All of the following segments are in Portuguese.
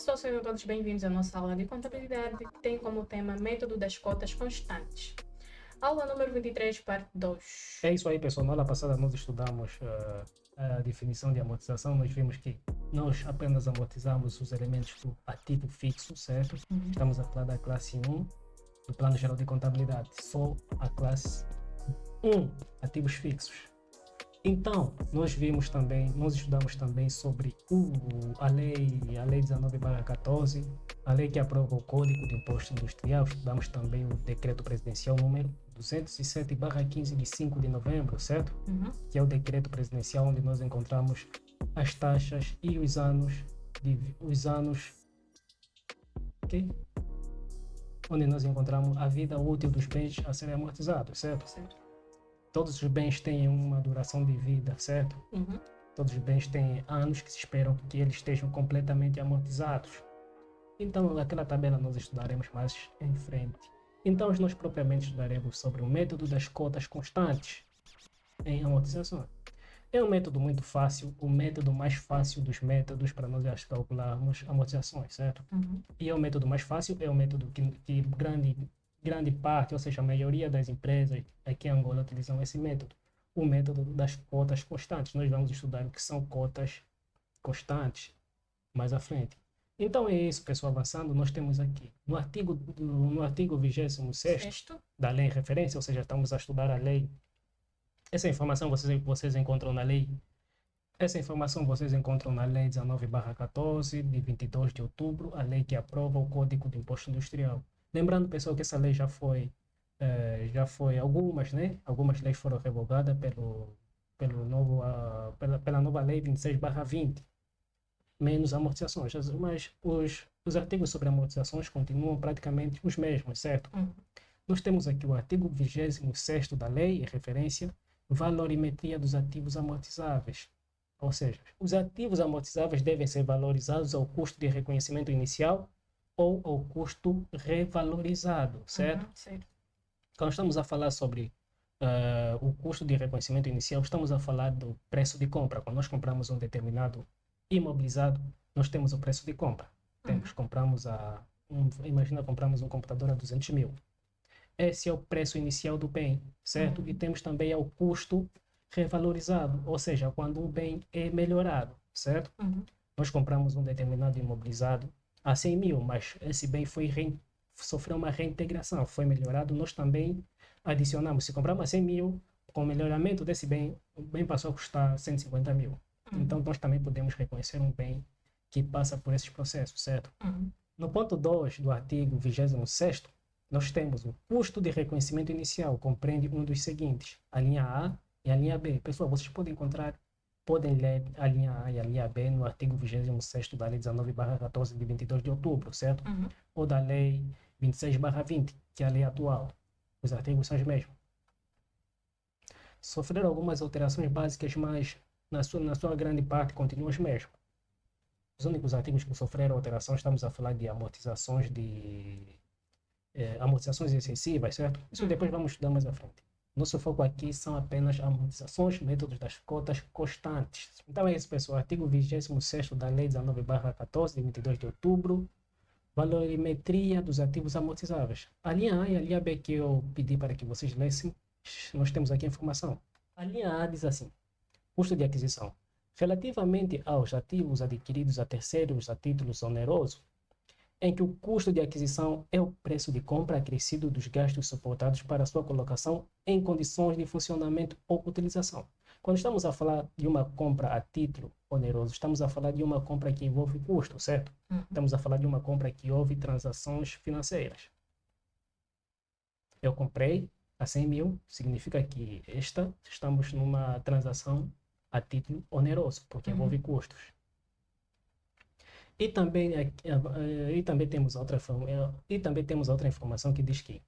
pessoal, sejam todos bem-vindos à nossa aula de contabilidade, que tem como tema Método das cotas constantes. Aula número 23, parte 2. É isso aí, pessoal. Na aula passada nós estudamos a definição de amortização. Nós vimos que nós apenas amortizamos os elementos do ativo fixo, certo? Estamos a falar da classe 1 do Plano Geral de Contabilidade. Só a classe 1, ativos fixos. Então, nós estudamos também sobre a lei 19/14, a lei que aprova o Código de Imposto Industrial. Estudamos também o decreto presidencial número 207/15 de 5 de novembro, certo? Que é o decreto presidencial onde nós encontramos as taxas e os anos, ok? Onde nós encontramos a vida útil dos bens a serem amortizados, certo? Todos os bens têm uma duração de vida, certo? Todos os bens têm anos que se esperam que eles estejam completamente amortizados. Então, naquela tabela nós estudaremos mais em frente. Então, nós propriamente estudaremos sobre o método das cotas constantes em amortização. É um método muito fácil, o método mais fácil dos métodos para nós calcularmos amortizações, certo? E é o método mais fácil, é o método que grande parte, ou seja, a maioria das empresas aqui em Angola utilizam esse método, o método das cotas constantes. Nós vamos estudar o que são cotas constantes mais à frente. Então é isso, pessoal. Avançando, nós temos aqui no artigo 26º da lei em referência, ou seja, estamos a estudar a lei. Essa informação vocês encontram na lei. Essa informação vocês encontram na lei 19/14 de 22 de outubro, a lei que aprova o Código de Imposto Industrial. Lembrando, pessoal, que essa lei já foi algumas, né? Algumas leis foram revogadas pela nova lei 26/20, menos amortizações. Mas os artigos sobre amortizações continuam praticamente os mesmos, certo? Nós temos aqui o artigo 26º da lei, em referência, valorimetria dos ativos amortizáveis. Ou seja, os ativos amortizáveis devem ser valorizados ao custo de reconhecimento inicial ou ao custo revalorizado, certo? Certo. Quando estamos a falar sobre o custo de reconhecimento inicial, estamos a falar do preço de compra. Quando nós compramos um determinado imobilizado, nós temos o preço de compra. Compramos um computador a 200 mil. Esse é o preço inicial do bem, certo? E temos também o custo revalorizado, ou seja, quando um bem é melhorado, certo? Nós compramos um determinado imobilizado a 100 mil, mas esse bem sofreu uma reintegração, foi melhorado, nós também adicionamos. Se compramos a 100 mil, com o melhoramento desse bem, o bem passou a custar 150 mil. Então, nós também podemos reconhecer um bem que passa por esses processos, certo? No ponto 2 do artigo 26º, nós temos o custo de reconhecimento inicial, compreende um dos seguintes, a linha A e a linha B. Pessoal, vocês podem ler a linha A e a linha B no artigo 26º da lei 19/14 de 22 de outubro, certo? Ou da lei 26/20, que é a lei atual. Os artigos são os mesmos. Sofreram algumas alterações básicas, mas na sua grande parte continuam os mesmos. Os únicos artigos que sofreram alteração, estamos a falar de amortizações excessivas, certo? Isso depois vamos estudar mais à frente. Nosso foco aqui são apenas amortizações, métodos das cotas constantes. Então é isso, pessoal. Artigo 26º da lei 19/14 de 22 de outubro, valorimetria dos ativos amortizáveis. A linha A e a linha B que eu pedi para que vocês lessem, nós temos aqui a informação. A linha A diz assim: custo de aquisição. Relativamente aos ativos adquiridos a terceiros a títulos onerosos, em que o custo de aquisição é o preço de compra acrescido dos gastos suportados para sua colocação em condições de funcionamento ou utilização. Quando estamos a falar de uma compra a título oneroso, estamos a falar de uma compra que envolve custo, certo? Estamos a falar de uma compra que envolve transações financeiras. Eu comprei a 100 mil, significa que estamos numa transação a título oneroso, porque envolve custos. E também temos outra informação que diz que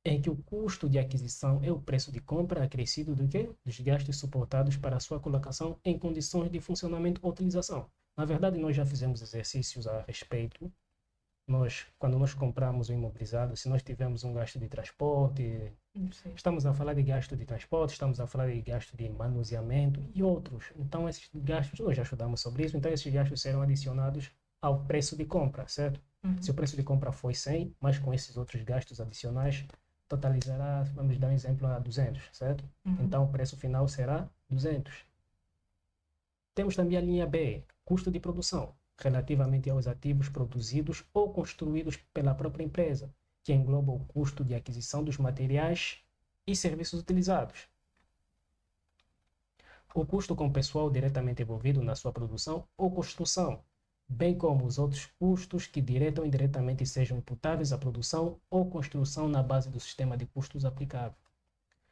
em que o custo de aquisição é o preço de compra acrescido dos gastos suportados para a sua colocação em condições de funcionamento ou utilização. Na verdade, nós já fizemos exercícios a respeito. Quando nós compramos um imobilizado, se nós tivermos um gasto de transporte, estamos a falar de gasto de transporte, estamos a falar de gasto de manuseamento e outros. Então, esses gastos, nós já estudamos sobre isso, então esses gastos serão adicionados ao preço de compra, certo? Uhum. Se o preço de compra foi 100, mas com esses outros gastos adicionais, totalizará, vamos dar um exemplo, a 200, certo? Uhum. Então, o preço final será 200. Temos também a linha B, custo de produção, relativamente aos ativos produzidos ou construídos pela própria empresa, que engloba o custo de aquisição dos materiais e serviços utilizados. O custo com o pessoal diretamente envolvido na sua produção ou construção, bem como os outros custos que direta ou indiretamente sejam imputáveis à produção ou construção na base do sistema de custos aplicável.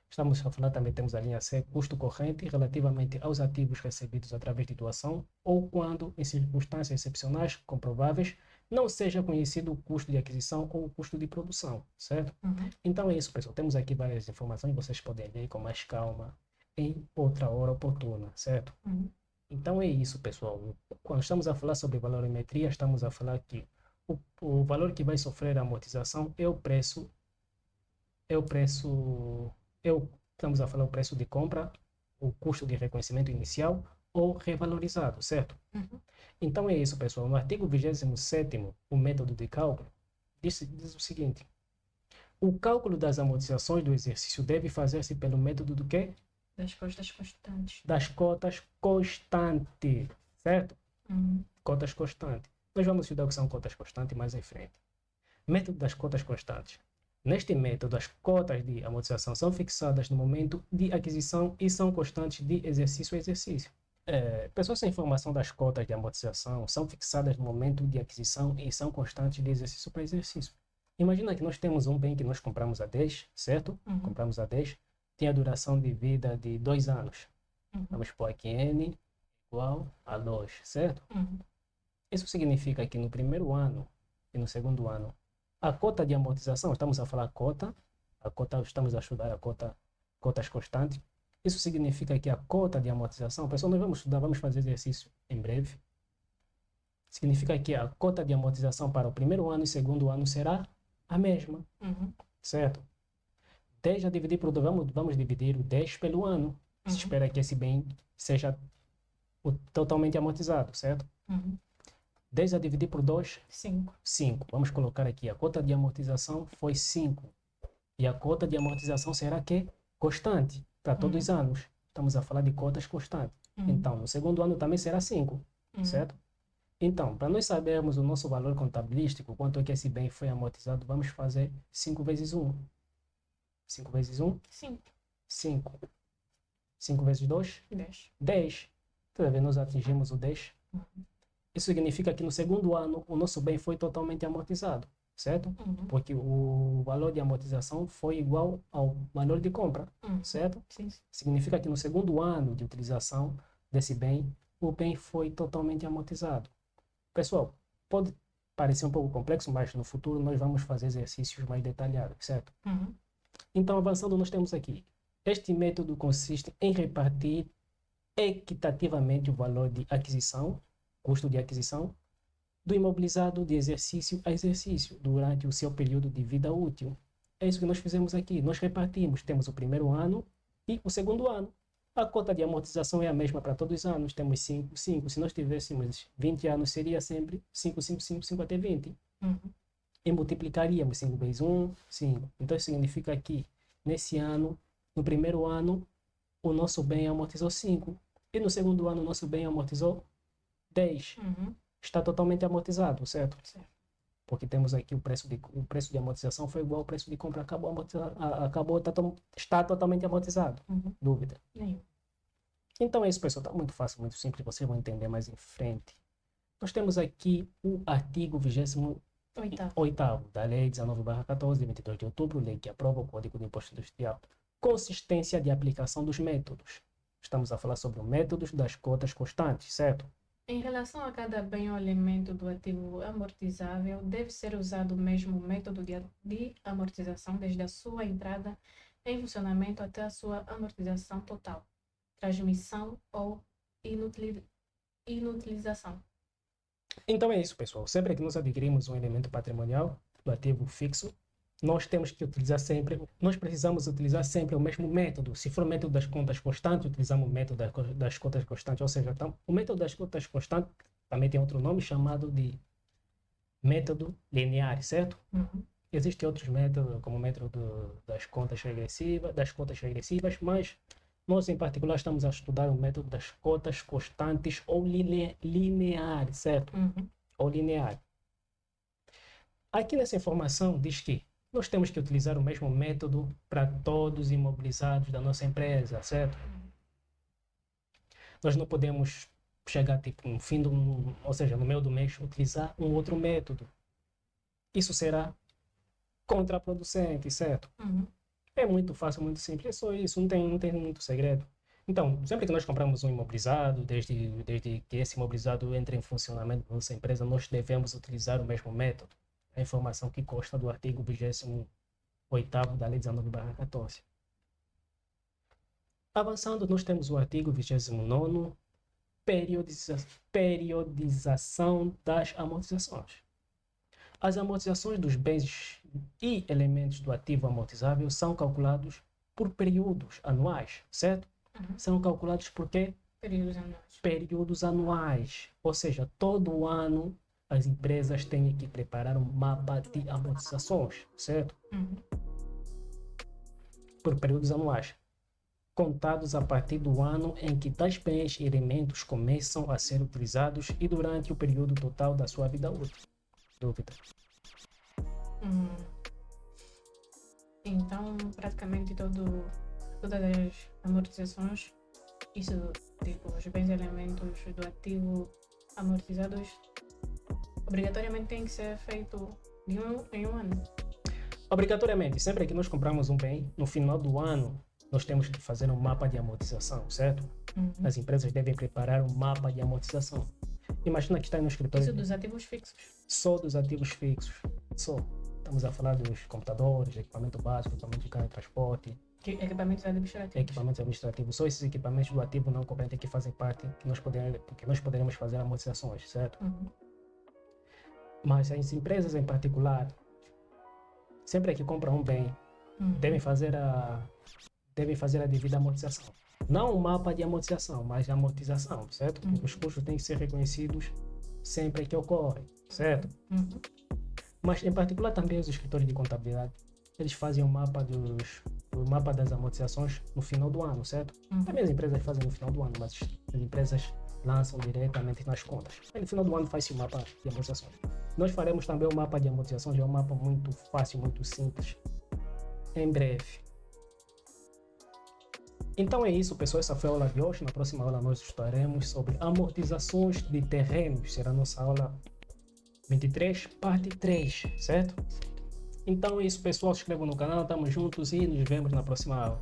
Estamos a falar também, temos a linha C, custo corrente, relativamente aos ativos recebidos através de doação ou quando, em circunstâncias excepcionais comprováveis, não seja conhecido o custo de aquisição ou o custo de produção, certo? Uhum. Então é isso, pessoal. Temos aqui várias informações, vocês podem ler com mais calma em outra hora oportuna, certo? Uhum. Então é isso, pessoal. Quando estamos a falar sobre valorimetria, estamos a falar que o valor que vai sofrer a amortização é o preço, estamos a falar o preço de compra, o custo de reconhecimento inicial ou revalorizado, certo? Uhum. Então é isso, pessoal. No artigo 27º, o método de cálculo, diz o seguinte: o cálculo das amortizações do exercício deve fazer-se pelo método do quê? Das cotas constantes. Das cotas constantes, certo? Uhum. Cotas constantes. Nós vamos estudar o que são cotas constantes mais em frente. Método das cotas constantes. Neste método, as cotas de amortização são fixadas no momento de aquisição e são constantes de exercício a exercício. Pessoas sem informação das cotas de amortização são fixadas no momento de aquisição e são constantes de exercício para exercício. Imagina que nós temos um bem que nós compramos a 10, certo? Uhum. Compramos a 10, tem a duração de vida de 2 anos. Uhum. Vamos pôr aqui N igual a 2, certo? Uhum. Isso significa que no primeiro ano e no segundo ano, a cota de amortização, estamos a falar estamos a estudar cotas constantes. Isso significa que a cota de amortização, pessoal, nós vamos estudar, vamos fazer exercício em breve. Significa que a cota de amortização para o primeiro ano e segundo ano será a mesma, Uhum. certo? 10 a dividir por 2, vamos dividir o 10 pelo ano. Se Uhum. espera que esse bem seja totalmente amortizado, certo? Uhum. 10 a dividir por 2, 5. 5. Vamos colocar aqui, a cota de amortização foi 5. E a cota de amortização será que? Constante, para todos os anos. Estamos a falar de cotas constantes. Uhum. Então, no segundo ano também será 5, Uhum. certo? Então, para nós sabermos o nosso valor contabilístico, quanto é que esse bem foi amortizado, vamos fazer 5 vezes 1. 5 vezes 1? 5. 5. 5 vezes 2? 10. 10. Toda vez nós atingimos o 10. Uhum. Isso significa que no segundo ano o nosso bem foi totalmente amortizado, certo? Uhum. Porque o valor de amortização foi igual ao valor de compra, Uhum. certo? Sim. Significa que no segundo ano de utilização desse bem, o bem foi totalmente amortizado. Pessoal, pode parecer um pouco complexo, mas no futuro nós vamos fazer exercícios mais detalhados, certo? Uhum. Então, avançando, nós temos aqui. Este método consiste em repartir equitativamente o valor de aquisição, custo de aquisição, do imobilizado de exercício a exercício durante o seu período de vida útil. É isso que nós fizemos aqui. Nós repartimos. Temos o primeiro ano e o segundo ano. A cota de amortização é a mesma para todos os anos. Temos 5, 5. Se nós tivéssemos 20 anos, seria sempre 5, 5, 5, 5 até 20. Uhum. E multiplicaríamos 5 vezes 1, 5. Então, isso significa que nesse ano, no primeiro ano, o nosso bem amortizou 5. E no segundo ano, o nosso bem amortizou 10. Uhum. Está totalmente amortizado, certo? Certo. Porque temos aqui o preço de amortização foi igual ao preço de compra, está totalmente amortizado. Uhum. Dúvida? Nenhum. Então é isso, pessoal. Está muito fácil, muito simples. Vocês vão entender mais em frente. Nós temos aqui o artigo 28º da Lei 19/14, de 22 de outubro, lei que aprova o Código de Imposto Industrial. Consistência de aplicação dos métodos. Estamos a falar sobre os métodos das cotas constantes, certo? Em relação a cada bem ou elemento do ativo amortizável, deve ser usado o mesmo método de amortização desde a sua entrada em funcionamento até a sua amortização total, transmissão ou inutilização. Então é isso, pessoal. Sempre que nós adquirimos um elemento patrimonial do ativo fixo, nós precisamos utilizar sempre o mesmo método. Se for o método das contas constantes, utilizamos o método das cotas constantes, ou seja, o método das cotas constantes também tem outro nome chamado de método linear, certo? Uhum. Existem outros métodos, como o método das contas regressivas, mas nós em particular estamos a estudar o método das cotas constantes ou lineares, certo? Uhum. Ou linear. Aqui nessa informação diz que nós temos que utilizar o mesmo método para todos os imobilizados da nossa empresa, certo? Nós não podemos chegar tipo no fim ou seja, no meio do mês, utilizar um outro método. Isso será contraproducente, certo? Uhum. É muito fácil, muito simples, é só isso, não tem muito segredo. Então, sempre que nós compramos um imobilizado, desde que esse imobilizado entre em funcionamento da nossa empresa, nós devemos utilizar o mesmo método. A informação que consta do artigo 28º da Lei 19/14. Avançando, nós temos o artigo 29º, periodização das amortizações. As amortizações dos bens e elementos do ativo amortizável são calculados por períodos anuais, certo? Uhum. São calculados por quê? Períodos anuais. Períodos anuais. Ou seja, todo ano as empresas têm que preparar um mapa de amortizações, certo? Uhum. Por períodos anuais, contados a partir do ano em que tais bens e elementos começam a ser utilizados e durante o período total da sua vida útil. Dúvida? Então, praticamente todas as amortizações, isso, tipo, os bens e elementos do ativo amortizados, obrigatoriamente tem que ser feito em um ano. Obrigatoriamente, sempre que nós compramos um bem, no final do ano, nós temos que fazer um mapa de amortização, certo? Uhum. As empresas devem preparar um mapa de amortização. Imagina que está no escritório. Isso dos ativos fixos? Só dos ativos fixos. Só. Estamos a falar dos computadores, equipamento básico, equipamento de carro de transporte. Equipamentos administrativos. Equipamentos administrativos. Só esses equipamentos do ativo não corrente que fazem parte, que nós poderemos fazer amortizações, certo? Uhum. Mas as empresas em particular, sempre que compram um bem, devem fazer a devida amortização. Não um mapa de amortização, mas a amortização, certo? Os custos têm que ser reconhecidos sempre que ocorrem, certo? Uhum. Mas em particular também os escritórios de contabilidade, eles fazem o mapa das amortizações no final do ano, certo? Também as empresas fazem no final do ano, mas as empresas lançam diretamente nas contas. Aí no final do ano faz-se o mapa de amortizações. Nós faremos também o mapa de amortizações, é um mapa muito fácil, muito simples, em breve. Então é isso, pessoal. Essa foi a aula de hoje. Na próxima aula nós estudaremos sobre amortizações de terrenos. Será a nossa aula 23, parte 3, certo? Então é isso, pessoal. Se inscrevam no canal, tamo juntos e nos vemos na próxima aula.